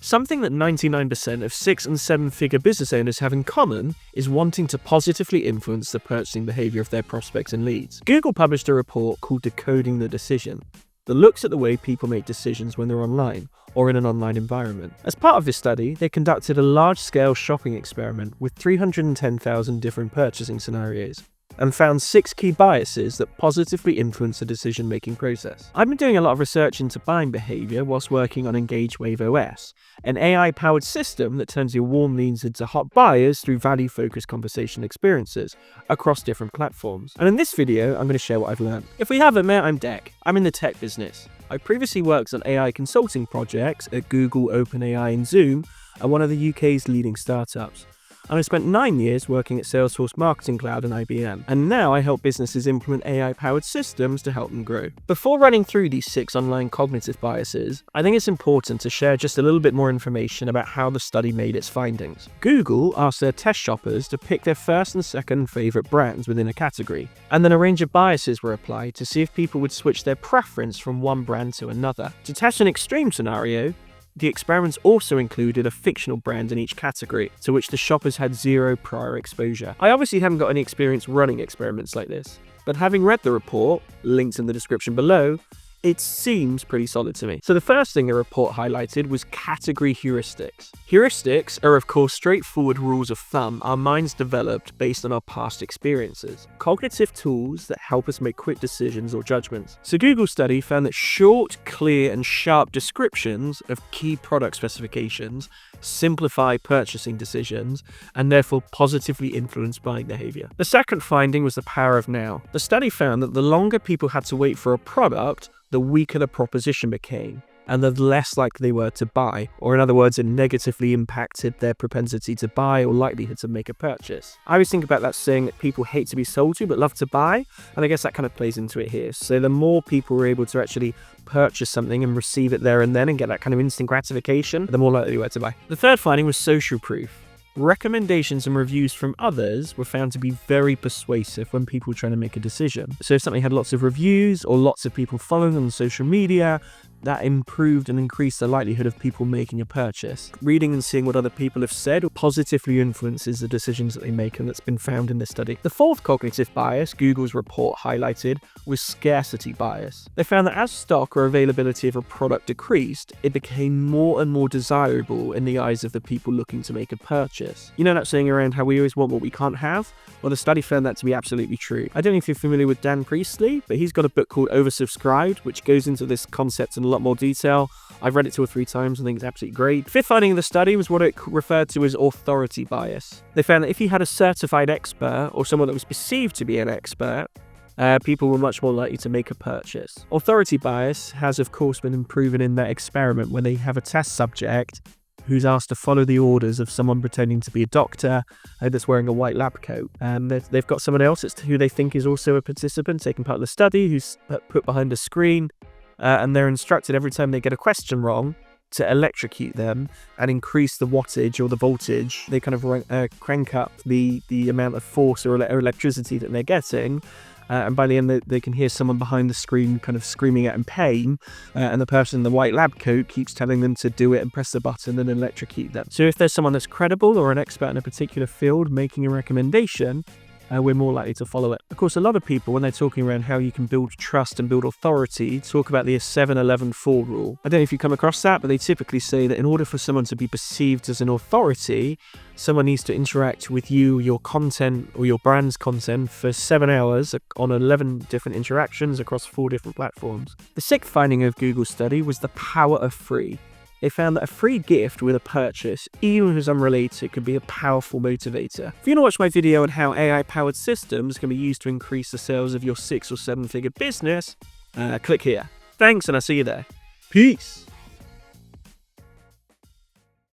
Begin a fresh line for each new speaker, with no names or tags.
Something that 99% of 6- and 7-figure business owners have in common is wanting to positively influence the purchasing behavior of their prospects and leads. Google published a report called Decoding the Decision that looks at the way people make decisions when they're online or in an online environment. As part of this study, they conducted a large-scale shopping experiment with 310,000 different purchasing scenarios and found 6 key biases that positively influence the decision-making process. I've been doing a lot of research into buying behavior whilst working on EngageWave OS, an AI-powered system that turns your warm leads into hot buyers through value-focused conversation experiences across different platforms. And in this video, I'm going to share what I've learned. If we haven't met, I'm Dec. I'm in the tech business. I previously worked on AI consulting projects at Google, OpenAI and Zoom, and one of the UK's leading startups. And I spent 9 years working at Salesforce Marketing Cloud and IBM, and now I help businesses implement AI-powered systems to help them grow. Before running through these 6 online cognitive biases, I think it's important to share just a little bit more information about how the study made its findings. Google asked their test shoppers to pick their first and second favorite brands within a category, and then a range of biases were applied to see if people would switch their preference from one brand to another. To test an extreme scenario, the experiments also included a fictional brand in each category, to which the shoppers had 0 prior exposure. I obviously haven't got any experience running experiments like this, but having read the report, linked in the description below, it seems pretty solid to me. So the first thing the report highlighted was category heuristics. Heuristics are of course straightforward rules of thumb our minds developed based on our past experiences. Cognitive tools that help us make quick decisions or judgments. So Google's study found that short, clear and sharp descriptions of key product specifications simplify purchasing decisions and therefore positively influence buying behavior. The second finding was the power of now. The study found that the longer people had to wait for a product, the weaker the proposition became, and the less likely they were to buy, or in other words, it negatively impacted their propensity to buy or likelihood to make a purchase. I always think about that saying that people hate to be sold to but love to buy, and I guess that kind of plays into it here. So the more people were able to actually purchase something and receive it there and then and get that kind of instant gratification, the more likely they were to buy. The third finding was social proof. Recommendations and reviews from others were found to be very persuasive when people were trying to make a decision. So if something had lots of reviews or lots of people following on social media, that improved and increased the likelihood of people making a purchase. Reading and seeing what other people have said positively influences the decisions that they make, and that's been found in this study. The fourth cognitive bias Google's report highlighted was scarcity bias. They found that as stock or availability of a product decreased, it became more and more desirable in the eyes of the people looking to make a purchase. You know that saying around how we always want what we can't have? Well, the study found that to be absolutely true. I don't know if you're familiar with Dan Priestley, but he's got a book called Oversubscribed, which goes into this concept in a lot more detail. I've read it 2 or 3 times. I think it's absolutely great. Fifth finding of the study was what it referred to as authority bias. They found that if you had a certified expert or someone that was perceived to be an expert, people were much more likely to make a purchase. Authority bias has of course been proven in that experiment when they have a test subject who's asked to follow the orders of someone pretending to be a doctor that's wearing a white lab coat. And they've got someone else who they think is also a participant taking part of the study who's put behind a screen, and they're instructed every time they get a question wrong to electrocute them and increase the wattage or the voltage. They kind of crank up the amount of force or electricity that they're getting. And by the end, they can hear someone behind the screen kind of screaming out in pain, and the person in the white lab coat keeps telling them to do it and press the button and electrocute them. So if there's someone that's credible or an expert in a particular field making a recommendation, we're more likely to follow it. Of course, a lot of people, when they're talking around how you can build trust and build authority, talk about the 7-11-4 rule. I don't know if you come across that, but they typically say that in order for someone to be perceived as an authority, someone needs to interact with you, your content, or your brand's content for 7 hours on 11 different interactions across 4 different platforms. The sixth finding of Google's study was the power of free. They found that a free gift with a purchase, even if it's unrelated, could be a powerful motivator. If you want to watch my video on how AI-powered systems can be used to increase the sales of your 6- or 7-figure business, click here. Thanks, and I'll see you there. Peace!